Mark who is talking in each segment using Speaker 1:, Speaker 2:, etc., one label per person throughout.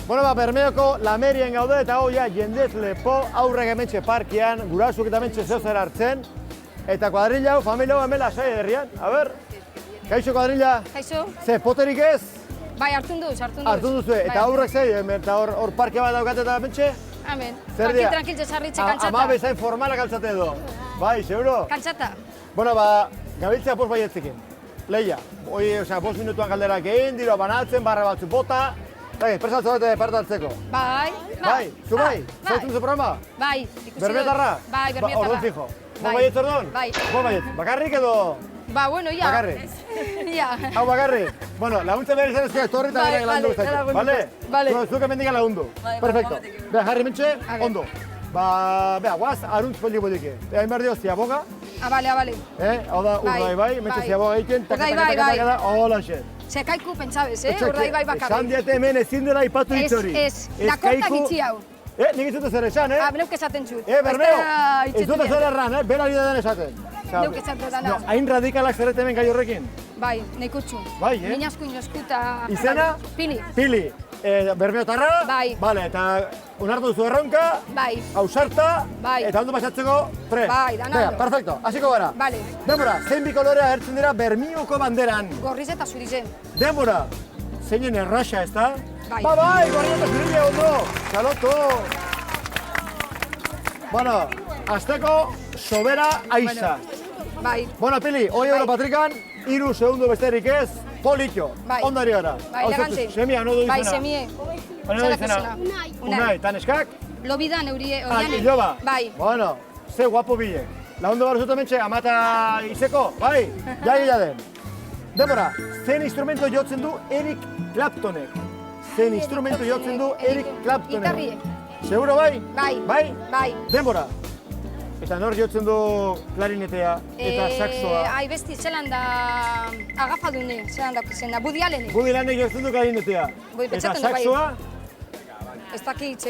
Speaker 1: Bueno, Bermeoko Lamerien gaude eta hoia jendez lepo aurrek hementxe parkian, gurasuk eta hementxe zehozer hartzen. Eta kuadrilla hau, familia hau hemen lasai herrian. A ber, kaixo kuadrilla?
Speaker 2: Kaixo?
Speaker 1: Ze, poterik ez?
Speaker 2: Bai, hartun duz.
Speaker 1: Hartun duzu, eta aurrek zei, eta hor parke bat daukate eta hementxe?
Speaker 2: Hemen,
Speaker 1: Tranquil
Speaker 2: sarritxe kantzata.
Speaker 1: Ama bezain formala kantzate edo. Bai, seguro?
Speaker 2: Kantzata.
Speaker 1: Bueno, gabiltzea poz baietzekin. Leia, hoi, 5 minutuan galderak egin, diro banatzen, barra batzu bota. Presaltza bat parte hartzeko.
Speaker 2: Bai.
Speaker 1: Bai, zu bai? Zaitu duzu programa?
Speaker 2: Bai, ikusi dut.
Speaker 1: Bermetarra?
Speaker 2: Bai, bermetarra.
Speaker 1: Orduan fijo. Baietz orduan?
Speaker 2: Bai.
Speaker 1: Baietz, bakarrik edo?
Speaker 2: Ba, bueno, ja.
Speaker 1: Bakarrik?
Speaker 2: Ja.
Speaker 1: Hau bakarrik? Bueno, laguntza behar izan ezkera, torri eta bera lagundu bezak. Bale?
Speaker 2: Bale.
Speaker 1: Zuke mendikan lagundu. Perfecto. Beha, jarri mentxe, ondo. Beha, guaz, aruntz poliki. Hain behar dio, ziaboga.
Speaker 2: Bale.
Speaker 1: Hau da, urdai, mentxe ziaboga egiten, taka, hola xe.
Speaker 2: Sekaiku pentsabez, urdai bai bakarrik.
Speaker 1: Esan diate hemen ezin dela ipatu hitzori.
Speaker 2: Ez, dakortak itxi hau.
Speaker 1: Nik ez dut ezer esan,
Speaker 2: Neuk esaten txut.
Speaker 1: Bermeo, ez dut ezer erran, bera ari den esaten.
Speaker 2: Neuk esaten dana.
Speaker 1: Hain radikalak zerret hemen gai horrekin?
Speaker 2: Bai, nekutxu.
Speaker 1: Bai,
Speaker 2: Minazku inosku eta...
Speaker 1: Izena?
Speaker 2: Pili.
Speaker 1: Pili. Bermeotarra?
Speaker 2: Bai.
Speaker 1: Bale, eta unartu duzu erronka?
Speaker 2: Bai.
Speaker 1: Ausarta?
Speaker 2: Bai.
Speaker 1: Eta ondo pasatzeko? Pre?
Speaker 2: Bai, dana ondo.
Speaker 1: Perfecto, hasiko gara.
Speaker 2: Bale.
Speaker 1: Denbora, zein bi kolorea agertzen dira Bermioko banderan?
Speaker 2: Gorriz eta zurizen.
Speaker 1: Denbora, zeinen erraxa, ez da?
Speaker 2: Bai.
Speaker 1: Bai, gorri eta zurile ondo! Txaloto! Bueno, azteko sobera aiza.
Speaker 2: Bai.
Speaker 1: Bueno, Pili, hoi euro patrikan, 3 segundu besterik ez, politxo.
Speaker 2: Bai.
Speaker 1: Ondari gara.
Speaker 2: Bai, elegante.
Speaker 1: Semia, no du izena.
Speaker 2: Bai, semie.
Speaker 1: Zer izena? Unai. Eta neskak?
Speaker 2: Lobida neurie,
Speaker 1: Iloba?
Speaker 2: Bai.
Speaker 1: Bueno, ze guapo bile. Lagundu gara zuten mentxe, amata izeko, bai? Jagi jaden. Denbora, zein instrumento jotzen du Eric Claptonek? Zein instrumento jotzen du Eric Claptonek?
Speaker 2: Gitarriek.
Speaker 1: Seguro bai?
Speaker 2: Bai.
Speaker 1: Bai?
Speaker 2: Bai.
Speaker 1: Denbora. Eta nor jotzen du klarinetea eta saxoa?
Speaker 2: Ai, besti, zelan da agafadune, zelan da izena, Woody Allenek.
Speaker 1: Woody Allenek jotzen du klarinetea. Eta saxoa?
Speaker 2: Ez dakit,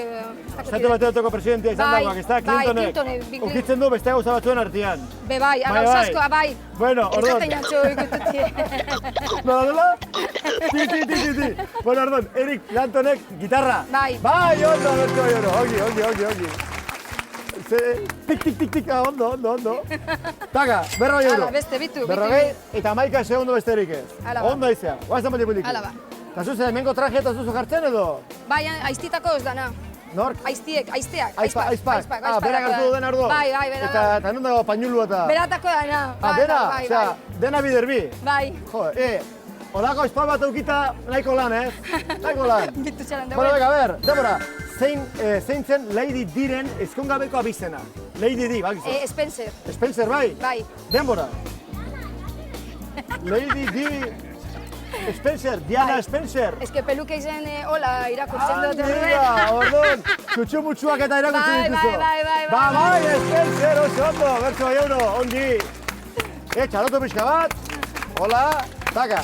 Speaker 1: Estatu Batuetako presidentea izan dagoak, ez da?
Speaker 2: Clintonek.
Speaker 1: Ukitzen du beste gauza batzuen artean.
Speaker 2: Bai, agauzaskoa, bai.
Speaker 1: Bueno, orduan.
Speaker 2: Ez jatzu ikututi.
Speaker 1: Nola? Ti. Bueno, orduan, Eric Claptonek gitarra.
Speaker 2: Bai.
Speaker 1: Bai, ondo, ongi. Tik, ondo. Taka, 40 euro.
Speaker 2: Hala, beste, bitu.
Speaker 1: 40 eta 11 segundo besterik ez. Ondo izea, guaztan bali.
Speaker 2: Hala ba.
Speaker 1: Eta zuzen, hemengo trajea eta zuzu jartzen edo?
Speaker 2: Bai, aiztitako ez dana.
Speaker 1: Nork?
Speaker 2: Aizteak.
Speaker 1: Aizpak. Berak hartu duen ardo?
Speaker 2: Bai, bera.
Speaker 1: Eta non dago pañulua eta?
Speaker 2: Beratako dana.
Speaker 1: Dena? Osea, dena biderbi?
Speaker 2: Bai.
Speaker 1: Jo, holako aizpak bat eukita nahiko lan, ez? Nahiko lan.
Speaker 2: Bitu txalan dago.
Speaker 1: Bueno, ber, Debora, zein zen Lady Diren ezkongabeko abizena? Lady Di, bakizu?
Speaker 2: Spencer.
Speaker 1: Spencer, bai?
Speaker 2: Bai.
Speaker 1: Denbora. Lady Di... Spencer, Diana Spencer.
Speaker 2: Ez que peluke izen hola irakurtzen dut.
Speaker 1: Orduan, txutxu-mutxuak eta irakurtzen dituzu.
Speaker 2: Bai.
Speaker 1: Spencer, oso ondo, bertso bai euro, ongi. Txalotu pixka bat. Hola, taka,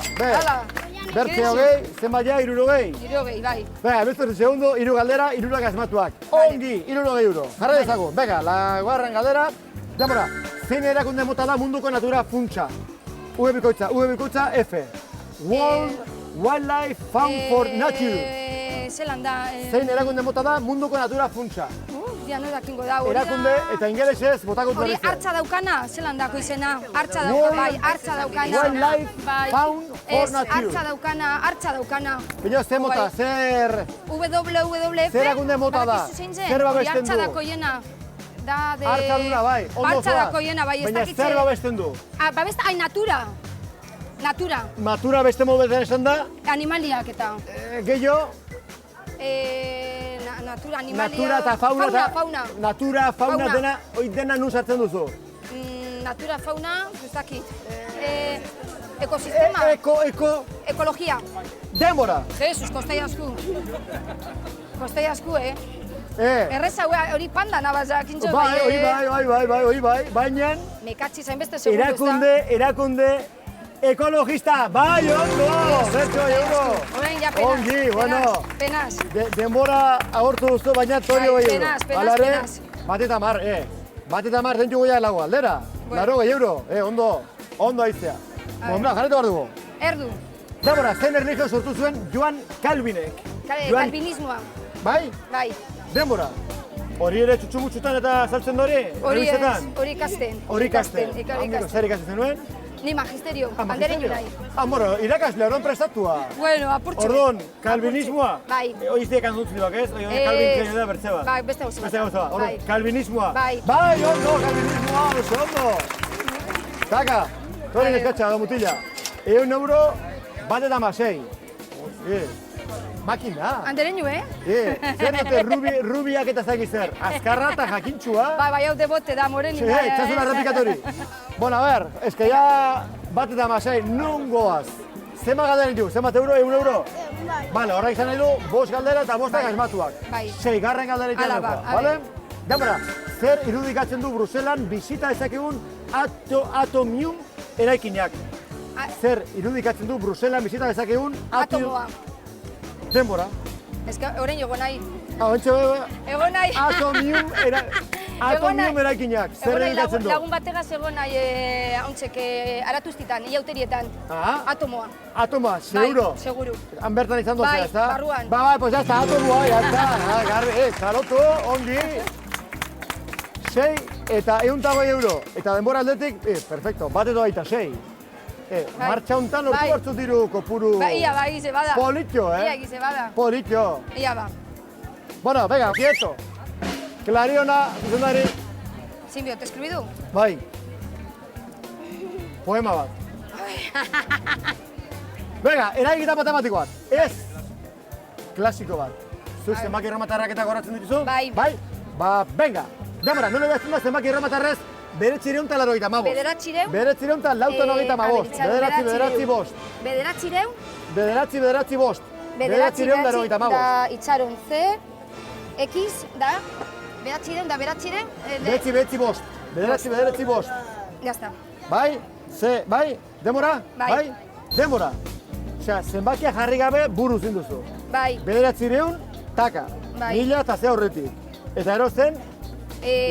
Speaker 1: bertze hogei, zenbat ja, 60?
Speaker 2: 60, bai.
Speaker 1: Bega, beste segundo, 3 galdera, 3 asmatuak. Ongi, 60 euro. Jarra dezagun, bega, laugarren galdera. Denbora, zein erakunde mota da munduko natura funtsa? V F. World Wildlife Fund for Nature.
Speaker 2: Zelan da...
Speaker 1: Zein erakunde mota da munduko natura funtsa?
Speaker 2: Ja, no dakingo da.
Speaker 1: Erakunde eta ingelesez botako dut
Speaker 2: Hori hartza daukana, zelan dako izena. Hartza daukana.
Speaker 1: Wildlife Fund for Nature.
Speaker 2: Hartza daukana.
Speaker 1: Pino, ze mota, zer...
Speaker 2: WWF.
Speaker 1: Zer erakunde mota da? Zer babesten du?
Speaker 2: Hartza dako jena.
Speaker 1: Hartza duna, bai, ondo zoa. Baina zer babesten du?
Speaker 2: Babesta, natura.
Speaker 1: Natura beste mobetan esan da?
Speaker 2: Animaliak eta.
Speaker 1: Gehiago? Natura eta fauna. Natura, fauna dena, hoi dena nun sartzen duzu?
Speaker 2: Natura, fauna, ez dakit. Ekosistema. Ekologia.
Speaker 1: Denbora.
Speaker 2: Jesus, kostai asku, Erreza hori panda nabazak intzo
Speaker 1: Bai, baina...
Speaker 2: Mekatzi zainbeste segundu,
Speaker 1: Erakunde ekologista, bai, ondo! Bertso, euro! Ongi, bueno...
Speaker 2: Penaz.
Speaker 1: Denbora agortu duztu, baina torio bai euro.
Speaker 2: Penaz.
Speaker 1: Bat eta mar, zentxu goia lago aldera. Laro gai euro, ondo aizea. Jarretu behar dugu.
Speaker 2: Erdu.
Speaker 1: Denbora, zein erlijio sortu zuen Joan Calvinek? Joan.
Speaker 2: Kalbinismoa.
Speaker 1: Bai?
Speaker 2: Bai.
Speaker 1: Denbora. Hori ere txutxumutxutan eta saltzen dori?
Speaker 2: Hori ez,
Speaker 1: Errebizetan?
Speaker 2: hori ikasten.
Speaker 1: Hori ikasten.
Speaker 2: Hori
Speaker 1: Amigo,
Speaker 2: ikasten.
Speaker 1: zer ikasten zenuen?
Speaker 2: Ni magisterio,
Speaker 1: Magisterio?
Speaker 2: andereño nahi.
Speaker 1: Bueno, irakasle, orduan prestatua.
Speaker 2: Bueno, apurtxo.
Speaker 1: Orduan, kalbinismoa?
Speaker 2: Bai.
Speaker 1: Oiztiek handutziduak, ez? Kalbin zein da bertze bat.
Speaker 2: Bai, beste gauza bat.
Speaker 1: Beste gauza bat. Orduan,
Speaker 2: Bai.
Speaker 1: kalbinismoa.
Speaker 2: Bai.
Speaker 1: Bai, ondo, kalbinismoa, oso ondo. Taka, torren eskatxa, da mutila. €1 bat eta masei. Makina.
Speaker 2: Andereño,
Speaker 1: Zer dute rubiak eta zaki zer? Azkarra eta jakintxua.
Speaker 2: Bai, hau debote da, moreni.
Speaker 1: Txasuna errepikatori. Bueno, a ver, es que ya bat eta masei, nun goaz? Zema galdera ditu, zenbat euro, €1? Vale, horrek izan nahi du, 5 galdera eta 5 asmatuak.
Speaker 2: Bai.
Speaker 1: 6 garren galdera iten
Speaker 2: Hala ba,
Speaker 1: dauka,
Speaker 2: a
Speaker 1: vale?
Speaker 2: ver.
Speaker 1: Demora, zer irudikatzen du Bruselan bizita ezakegun atomium eraikinak? Zer irudikatzen du Bruselan bizita ezakegun
Speaker 2: Atomoa.
Speaker 1: Denbora.
Speaker 2: Ez que orain egon nahi.
Speaker 1: Ontxe
Speaker 2: Egon nahi.
Speaker 1: atomium eraikinak, zer irudikatzen du?
Speaker 2: Lagun bategaz egon nahi, hauntzek, aratuztitan, iauterietan. Atomoa.
Speaker 1: Atomoa, seguro?
Speaker 2: Bai, seguro.
Speaker 1: Han bertan izan dozea,
Speaker 2: Bai,
Speaker 1: ezta?
Speaker 2: barruan.
Speaker 1: Bai, pues ya está, atomoa, ya está. Garbi, txalotu, ongi. 6 eta €100. Eta denbora aldetik, perfecto, bat edo baita 6. Martxa hontan lortu
Speaker 2: Bai.
Speaker 1: hartzu diru kopuru...
Speaker 2: Bai, ia ba, egize bada.
Speaker 1: Politxo,
Speaker 2: Ia egize bada.
Speaker 1: Politxo.
Speaker 2: Ia ba.
Speaker 1: Bueno, venga, quieto. Klariona, zuzendari.
Speaker 2: Zinbio, te eskribidu?
Speaker 1: Bai. Poema bat. Venga, eragiketa matematiko bat. Ez. Klasiko bat. Zuk zenbaki erramatarrak eta goratzen dituzu?
Speaker 2: Bai.
Speaker 1: Bai? Ba, venga. Demora, nola behazten da zenbaki erramatarrez? Bederatzireun eta larogeita mabost.
Speaker 2: Bederatzireun?
Speaker 1: Bederatzireun eta lautan hogeita mabost. Bederatzi bost.
Speaker 2: Bederatzireun?
Speaker 1: Bederatzi bost. Bederatzireun eta larogeita mabost.
Speaker 2: Da itxaron C, X, da, bederatzireun, da bederatzireun.
Speaker 1: Bederatzi bost. Bederatzi bost.
Speaker 2: Ya está.
Speaker 1: Bai? Ze, bai? Demora?
Speaker 2: Bai.
Speaker 1: Demora. Osea, zenbakia jarri gabe buru zinduzu.
Speaker 2: Bai.
Speaker 1: Bederatzireun, taka.
Speaker 2: Bai.
Speaker 1: 1000 eta ze horretik. Eta erosten,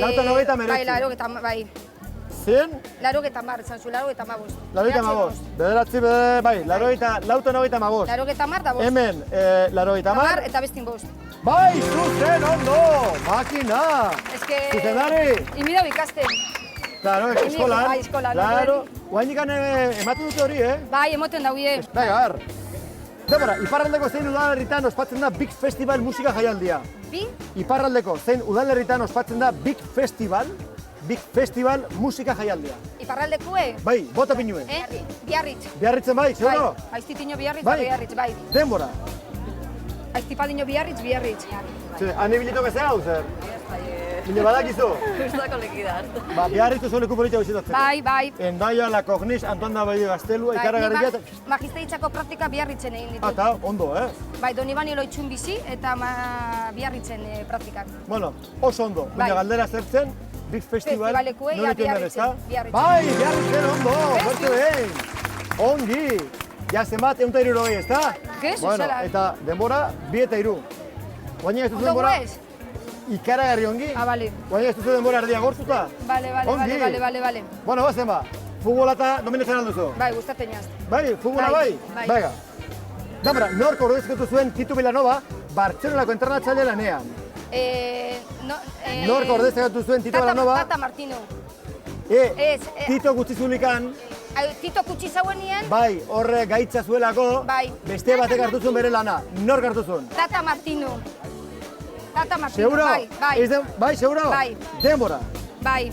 Speaker 1: lautan hogeita
Speaker 2: Bai,
Speaker 1: meretzi.
Speaker 2: bai.
Speaker 1: Zien,
Speaker 2: Larogeita mar, esan zu, larogeita mabost.
Speaker 1: larogeita mabost. Bai, lautan hogeita mabost.
Speaker 2: Larogeita mar da bost.
Speaker 1: Hemen, larogeita mar.
Speaker 2: Mar eta bestin bost.
Speaker 1: Bai, zuzen, ondo! Makina!
Speaker 2: Ez que...
Speaker 1: Zuzendari!
Speaker 2: Imidau ikasten.
Speaker 1: Claro, eskolan.
Speaker 2: Bai, eskolan.
Speaker 1: Claro. Guainik ematen dute hori,
Speaker 2: Bai, emoten dauie.
Speaker 1: Venga, a ver. Demora, iparraldeko zein udalerritan ospatzen da Big Festival musika jaialdia.
Speaker 2: Bi?
Speaker 1: Iparraldeko zein udalerritan ospatzen da Big Festival musika jaialdia.
Speaker 2: Iparraldekue?
Speaker 1: Bai, bota pinue.
Speaker 2: Biarritz.
Speaker 1: Biarritzen bai, seguro?
Speaker 2: Bai, aiztitiño Biarritz,
Speaker 1: Bai.
Speaker 2: Biarritz, bai.
Speaker 1: Denbora.
Speaker 2: Aiztipadiño Biarritz, Biarritz.
Speaker 1: Hane bilito bezala hau zer? Bile badakizu?
Speaker 3: Gustako lekidaz.
Speaker 1: Ba, Biarritzu zo leku politia bizitatzeko.
Speaker 2: Bai.
Speaker 1: Endaia, La Cogniz, Anton da Baile Gaztelua, ikaragarria eta...
Speaker 2: Magisteritxako praktika Biarritzen egin ditu.
Speaker 1: Eta, ondo,
Speaker 2: Bai, Donibani loitxun bizi eta Biarritzen praktikak.
Speaker 1: Bueno, oso ondo. Baina
Speaker 2: Bai.
Speaker 1: galdera zertzen, Big Festival,
Speaker 2: Festivalekue,
Speaker 1: non iten den, ezta?
Speaker 2: Biarritzen.
Speaker 1: Bai, Biarritzen ondo, bertu egin. Ongi. Ja, zenbat, 160, ezta?
Speaker 2: Gezu,
Speaker 1: Bueno,
Speaker 2: zela.
Speaker 1: eta denbora, 2 eta 3. Guaina ez duzu
Speaker 2: Ondo
Speaker 1: denbora,
Speaker 2: guez?
Speaker 1: ikaragarri ongi.
Speaker 2: Bale.
Speaker 1: Guaina ez duzu denbora erdia gortzuta.
Speaker 2: Bale.
Speaker 1: Bueno, bazen ba, futbola eta dominatzen alduzu.
Speaker 2: Bai, gustatzen jaz.
Speaker 1: Bai, futbola
Speaker 2: Bai,
Speaker 1: bai?
Speaker 2: bai.
Speaker 1: Venga. Damara, nork ordezkatu zuen Tito Vilanova, Bartzelonako entrenatzaile lanean. Nork ordezkatu zuen Tito Vilanova,
Speaker 2: Tata Martino.
Speaker 1: Tito gutxi zulikan,
Speaker 2: Tito kutsi zauenien,
Speaker 1: bai, horre gaitza zuelako,
Speaker 2: Bai.
Speaker 1: beste batek hartu zuen bere lana. Nork hartu zuen?
Speaker 2: Tata Martino.
Speaker 1: Seguro?
Speaker 2: Bai.
Speaker 1: Bai, seguro?
Speaker 2: Bai.
Speaker 1: Denbora.
Speaker 2: Bai.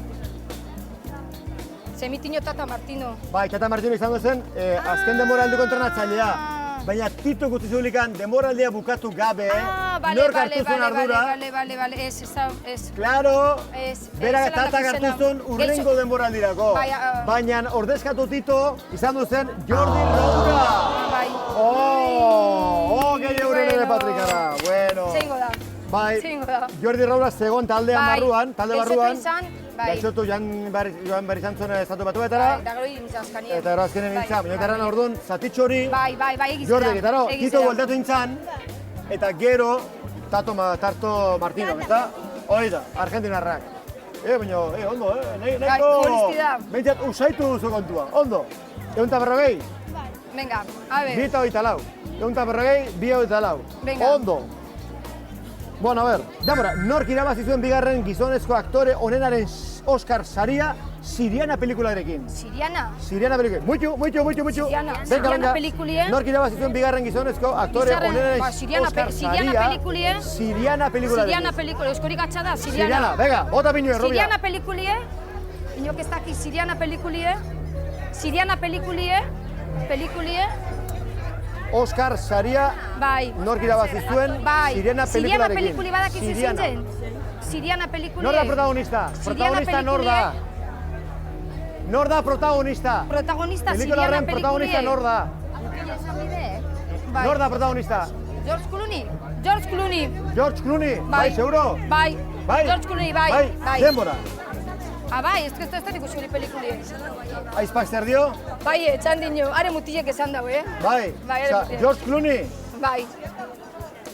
Speaker 2: Semitiño Tata Martino.
Speaker 1: Bai, Tata Martino izango zen, azken denboraldiko entrenatzailea. Baina Tito gutxi zulikan denboraldia bukatu gabe, nork hartu zuen ardura.
Speaker 2: Bale, ez.
Speaker 1: Claro,
Speaker 2: Ez,
Speaker 1: berak
Speaker 2: zelan
Speaker 1: Tatak
Speaker 2: dakizena.
Speaker 1: hartu zuen urrengo denboraldirako.
Speaker 2: Bai,
Speaker 1: Baina ordezkatu Tito izan du zen Jordi Roura.
Speaker 2: Bai.
Speaker 1: Gehi euren ere Patrikara. Bueno.
Speaker 2: Zeingo da.
Speaker 1: Bai,
Speaker 2: Zeingo da.
Speaker 1: Jordi Roura zegoen taldean
Speaker 2: Bai.
Speaker 1: barruan, talde
Speaker 2: Gaixotu
Speaker 1: barruan.
Speaker 2: izan, bai.
Speaker 1: Gaixotu joan behar izan zuen estatu batuetara.
Speaker 2: Bai, da gero nintzen azkanien.
Speaker 1: Eta gero azkenen nintzen, minutarren orduan, zatitxo hori,
Speaker 2: Bai, egiz
Speaker 1: Jordi, eta gero, Tito bueltatu nintzen, eta gero, Tarto Martino, eta hori da, Argentinarrak. Baina, ondo, nahiko,
Speaker 2: Bai, honestidad.
Speaker 1: behintzat usaitu duzu kontua, ondo. 140?
Speaker 2: Venga, a ver.
Speaker 1: 224. 240, 224.
Speaker 2: Venga.
Speaker 1: Ondo. Bueno, a ver, denbora, nork irabazi zuen bigarren gizonezko aktore onenaren Oscar saria Siriana pelikularekin.
Speaker 2: Siriana.
Speaker 1: Siriana pelikula. Muitu.
Speaker 2: Siriana pelikulie.
Speaker 1: Nork irabazi zuen bigarren gizonezko aktore onenaren Oscar saria
Speaker 2: pelikulie.
Speaker 1: Siriana pelikularekin.
Speaker 2: Siriana pelikulie, euskorik atxa da, Siriana.
Speaker 1: Siriana, venga, bota pinue, Rubia.
Speaker 2: Siriana pelikulie. Inok ez daki Siriana pelikulie. Siriana pelikulie.
Speaker 1: Oscar saria
Speaker 2: Bai.
Speaker 1: nork irabazi zuen
Speaker 2: Bai.
Speaker 1: Siriana
Speaker 2: Siriana
Speaker 1: pelikularekin.
Speaker 2: pelikuli badakizu
Speaker 1: Siriana.
Speaker 2: zintzen? Siriana pelikulie.
Speaker 1: Nor da protagonista? Protagonista nor da? Nor da protagonista?
Speaker 2: Protagonista Siriana
Speaker 1: Pelikularen
Speaker 2: pelikulie.
Speaker 1: protagonista nor da?
Speaker 2: Bai.
Speaker 1: Nor da protagonista?
Speaker 2: George Clooney. George Clooney.
Speaker 1: George Clooney, bai, seguro?
Speaker 2: Bai.
Speaker 1: Bai.
Speaker 2: George Clooney, bai.
Speaker 1: Denbora.
Speaker 2: Ah, bai, ez que ez dut ikusi hori pelikulie.
Speaker 1: Aizpak zer dio?
Speaker 2: Bai, etxan dino, are mutilek esan dago,
Speaker 1: Bai,
Speaker 2: Bai,
Speaker 1: Osa,
Speaker 2: ere-
Speaker 1: George Clooney,
Speaker 2: Bai.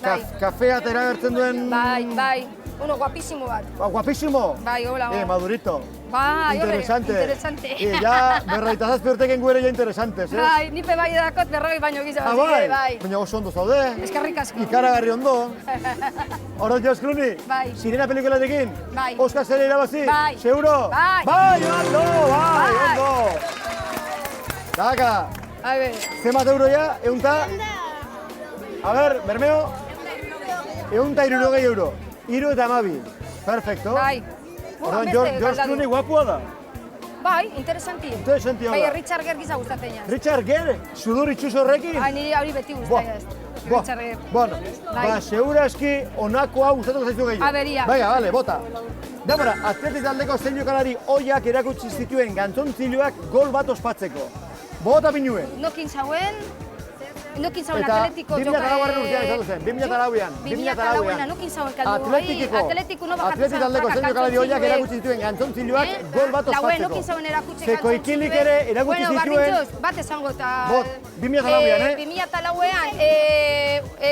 Speaker 2: Bai.
Speaker 1: kafea eta eragertzen duen...
Speaker 2: Bai. Uno guapísimo bat.
Speaker 1: Guapísimo.
Speaker 2: Bai, hola.
Speaker 1: Madurito.
Speaker 2: Bai, hombre,
Speaker 1: Interesante.
Speaker 2: interesante.
Speaker 1: Ja, 47 urteken guere ja interesantes,
Speaker 2: Bai, nipe bai dakot 40 baino gisa.
Speaker 1: Ah, bai? Baina oso ondo zaude.
Speaker 2: Eskerrik asko.
Speaker 1: Ikaragarri ondo. Hora George Clooney?
Speaker 2: Bai.
Speaker 1: Sirena pelikularekin?
Speaker 2: Bai.
Speaker 1: Oscar zer irabazi?
Speaker 2: Bai.
Speaker 1: Seguro?
Speaker 2: Bai.
Speaker 1: Bai, ondo, bai,
Speaker 2: Bai.
Speaker 1: ondo. Daka,
Speaker 2: A ver.
Speaker 1: zenbat euro ja? Eunta? A ber, Bermeo? Eunta 60 euro. 32. Perfecto.
Speaker 2: Bai.
Speaker 1: Orduan, George Clooney guapua da.
Speaker 2: Bai, interesanti.
Speaker 1: Interesanti hau
Speaker 2: Bai,
Speaker 1: da.
Speaker 2: Richard Gere giza gustatzen ja.
Speaker 1: Richard Gere, sudur itxus horrekin?
Speaker 2: Bai, niri hori beti gustatzen ez. Richard Gere.
Speaker 1: Bueno,
Speaker 2: Bai.
Speaker 1: ba, seguraski honako hau gustatuko zaizu gehiago.
Speaker 2: Aberia.
Speaker 1: Venga, vale, bota. Denbora, atletik taldeko zein jokalari oiak erakutsi zituen gantzontziloak gol bat ospatzeko. Bota pinue.
Speaker 2: Nokin zauen
Speaker 1: Eta
Speaker 2: Atletiko
Speaker 1: 2004 urtean izan zen, 2004an.
Speaker 2: 2004an, nokin zauen kaldu. Atletiko no bakatzen
Speaker 1: Atletik taldeko zein jokalari oiak erakutsi zituen gantzontziloak gol bat ospatzeko.
Speaker 2: Nokin zauen erakutsi
Speaker 1: Zeko ikilik ere erakutsi
Speaker 2: Bueno,
Speaker 1: zituen...
Speaker 2: bardintxoz, bat esango eta...
Speaker 1: Bot, 2004an,
Speaker 2: 2004an,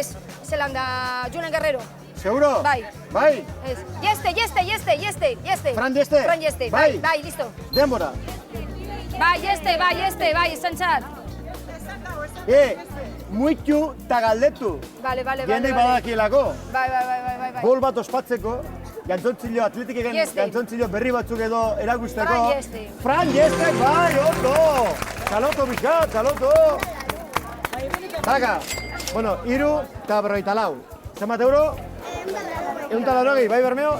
Speaker 2: ez, zelan da, Julen Guerrero.
Speaker 1: Seguro?
Speaker 2: Bai.
Speaker 1: Bai?
Speaker 2: Ez. Yeste.
Speaker 1: Fran Yeste?
Speaker 2: Fran Yeste,
Speaker 1: Bai.
Speaker 2: bai, listo.
Speaker 1: Denbora.
Speaker 2: Bai, esan txat.
Speaker 1: Muitu eta galdetu.
Speaker 2: Vale.
Speaker 1: Jendek badakielako.
Speaker 2: Bai.
Speaker 1: Gol bat ospatzeko, gantzontzilo, atletikeken
Speaker 2: Yeste.
Speaker 1: gantzontzilo berri batzuk edo erakusteko.
Speaker 2: Fran Yeste.
Speaker 1: Fran Yeste, bai, ondo! Txaloto, bixa, txaloto! Taka, bueno, 354. Zenbat euro? 180, bai Bermeo?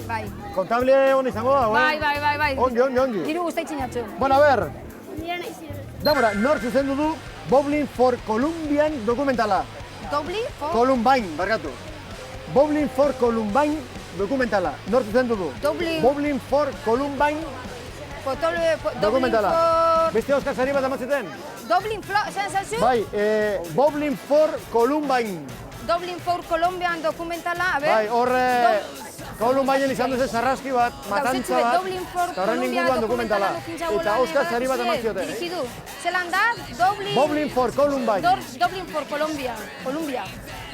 Speaker 2: Bai.
Speaker 1: Kontable hon izango da,
Speaker 2: Bai.
Speaker 1: Ongi.
Speaker 2: Diru guztaitzen jatzu.
Speaker 1: Bueno, a ver. Dabora, nor zuzendu du Bowling for Columbian dokumentala.
Speaker 2: Dobli,
Speaker 1: Columbine, barkatu. Bowling for Columbine dokumentala. Nor zuzendu du? Bowling for Columbine dokumentala. Beste Oscar sari bat amatzeten?
Speaker 2: Dublin, esan zazu?
Speaker 1: Bai, Bowling for Columbine.
Speaker 2: Dublin for Colombian dokumentala, a ver.
Speaker 1: Bai, Columbinean izan duzen sarraski bat, matantza bat,
Speaker 2: Dublin for
Speaker 1: eta horren
Speaker 2: Columbia
Speaker 1: inguruan dokumentala. Eta Oscar sari bat amatzote.
Speaker 2: Dirigidu. Zelan da,
Speaker 1: Bowling for Columbine.
Speaker 2: Dublin for Colombia.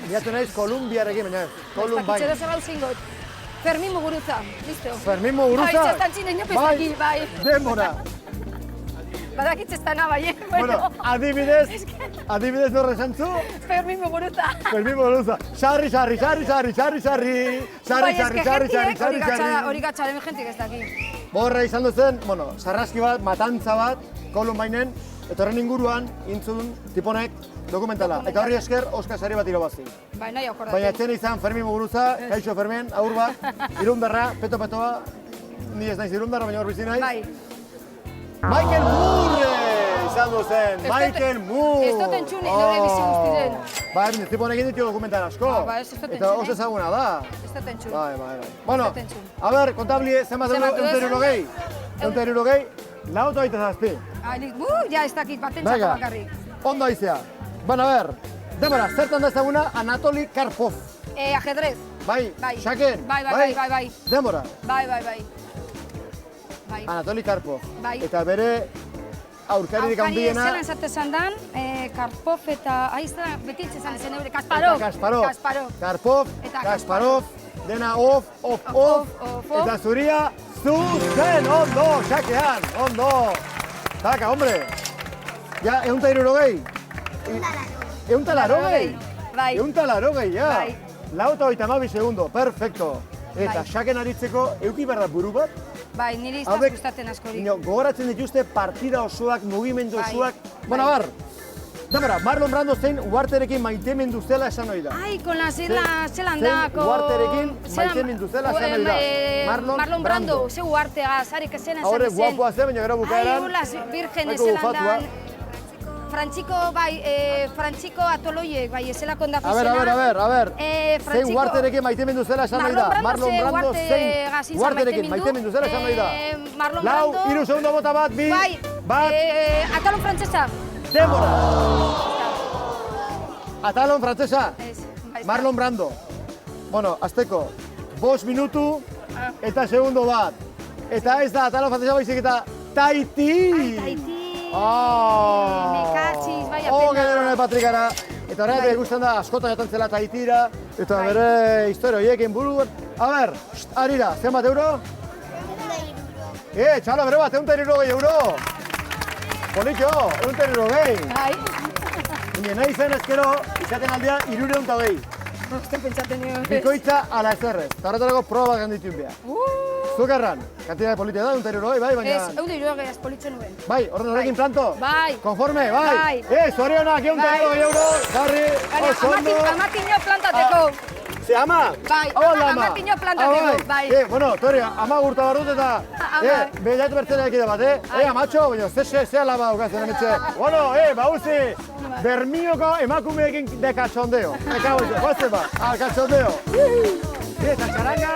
Speaker 1: Bilatu naiz Kolumbiarekin, baina ez,
Speaker 2: Pakitxero
Speaker 1: Columbine.
Speaker 2: zer hau zingot. Fermin Muguruza, listo.
Speaker 1: Fermin Muguruza?
Speaker 2: Bai, txastantzin inopezaki, bai.
Speaker 1: Denbora.
Speaker 2: Badakitzestana, bai,
Speaker 1: Bueno, adibidez norre zantzu?
Speaker 2: Fermin Muguruza.
Speaker 1: Fermin Muguruza. Sarri.
Speaker 2: Hori gatxaren jentik ez daki.
Speaker 1: Borra izan duzen, bueno, sarraski bat, matantza bat, Columbinean, eta horren inguruan, intzun, tiponek, dokumentala. Eta horri esker, Oscar sari bat irabazi.
Speaker 2: Bai, nahi akordatik.
Speaker 1: Baina etzen izan Fermin Muguruza, kaixo Fermin, aur bat, irundarra, petoa, ni ez naiz irundarra, baina hor bizi naiz.
Speaker 2: Bai.
Speaker 1: Michael Moore izan duzen, Michael Moore!
Speaker 2: Ez dut entzun, nire bizi guztiren.
Speaker 1: Bai, tiponek ditu dokumental asko.
Speaker 2: Ba, ez dut entzun,
Speaker 1: Eta oso ezaguna da.
Speaker 2: Ez dut entzun.
Speaker 1: Bai. Bueno,
Speaker 2: dut entzun.
Speaker 1: a ber, kontablie, zenbat euro,
Speaker 2: Zenbat euro?
Speaker 1: 160, lauto aita zazpi.
Speaker 2: Ja ez dakit, batentzako
Speaker 1: Venga,
Speaker 2: bakarrik.
Speaker 1: ondo aizea. Bueno, a ber, demora, zertan da ezaguna Anatoli Karpov.
Speaker 2: Ajedrez.
Speaker 1: Bai,
Speaker 2: Bai.
Speaker 1: xaken.
Speaker 2: Bai.
Speaker 1: Demora,
Speaker 2: Bai.
Speaker 1: Anatoli Karpov.
Speaker 2: Bai.
Speaker 1: Eta bere aurkaririk handiena.
Speaker 2: Zelan esate zandan, Karpov eta, beti esan ezen eure, Kasparov.
Speaker 1: Karpov,
Speaker 2: Eta
Speaker 1: Kasparov, dena off. Eta zuria, zuzen, ondo, xakean, ondo. Taka, hombre. Ja, 160. Euntalarogei?
Speaker 2: Bai.
Speaker 1: Euntalarogei, ja.
Speaker 2: Bai.
Speaker 1: Lau eta 32 segundo, perfecto. Eta
Speaker 2: Bai.
Speaker 1: xaken aritzeko, euki behar da buru bat?
Speaker 2: Bai, niri iztaz
Speaker 1: Hauek,
Speaker 2: gustatzen askorik.
Speaker 1: gogoratzen dituzte partida osoak, mugimendu
Speaker 2: Bai.
Speaker 1: osoak.
Speaker 2: Bai.
Speaker 1: Bueno, bar, damara, Marlon Brando zein uarterekin maitemendu zela esan ohi da.
Speaker 2: Ai, con la zelan da,
Speaker 1: Zein uarterekin maitemendu zela esan ohi da.
Speaker 2: Marlon Brando, ze uartea, zarik ezena esan
Speaker 1: Horre
Speaker 2: zen.
Speaker 1: guapoa zen, baina gero bukaeran.
Speaker 2: Ai, hola, virgen
Speaker 1: nahiko
Speaker 2: ezelan
Speaker 1: bufatua.
Speaker 2: dan. Frantxiko atoloiek, bai, ezelako
Speaker 1: A
Speaker 2: ondafizena.
Speaker 1: ver. Zein
Speaker 2: Frantxiko-
Speaker 1: uarterekin maitemendu zela esan ohi da. Marlon Brando zein uarterekin maitemendu zela esan ohi da.
Speaker 2: Marlon
Speaker 1: Lau,
Speaker 2: Brando...
Speaker 1: hiru segundo bota bat, bi,
Speaker 2: Bai,
Speaker 1: bat,
Speaker 2: atalon frantzesa.
Speaker 1: denbora. Atalon frantzesa,
Speaker 2: Ez, bai,
Speaker 1: Marlon Brando. Bueno, azteko, 5 minutu eta segundo bat. Eta ez da atalon frantzesa baizik eta Tahiti.
Speaker 2: Ai, Tahiti.
Speaker 1: Oh!
Speaker 2: Me cachis, vaya
Speaker 1: Oh,
Speaker 2: pena.
Speaker 1: gero Patrikara. Eta horregatik ikusten da, askotan jotan zela Tahitira. Eta
Speaker 2: Bai.
Speaker 1: bere historia horiekin buru. A ber, arira, zenbat euro? Txalo, bere bat, 160 euro. Politxo, 160.
Speaker 2: Bai.
Speaker 1: Baina nahi zen ezkero, izaten aldea 320.
Speaker 2: Uste pentsaten nio.
Speaker 1: Bikoitza ala ezerrez. Eta horretarako proba bat ganditun behar. Zukerran, kantina de politia da, 160, bai, baina...
Speaker 2: Ez, eude iruagaz politzen nuen.
Speaker 1: Bai, horrekin planto?
Speaker 2: Bai.
Speaker 1: Konforme, bai. Zorionak, 160 euro, garri, oso ondo.
Speaker 2: Amakino plantateko.
Speaker 1: Se ama?
Speaker 2: Bai,
Speaker 1: Hola,
Speaker 2: amakino plantateko, bai.
Speaker 1: Bueno, Tori, ama gurta barrut eta... Behaiatu bertzera ekide bat, amatxo, baina ze alaba daukazen emitxe. Bueno, bauzi, Bermioko emakumeekin de cachondeo. Me cago en Dios, ba, al cachondeo. Eta txaranga,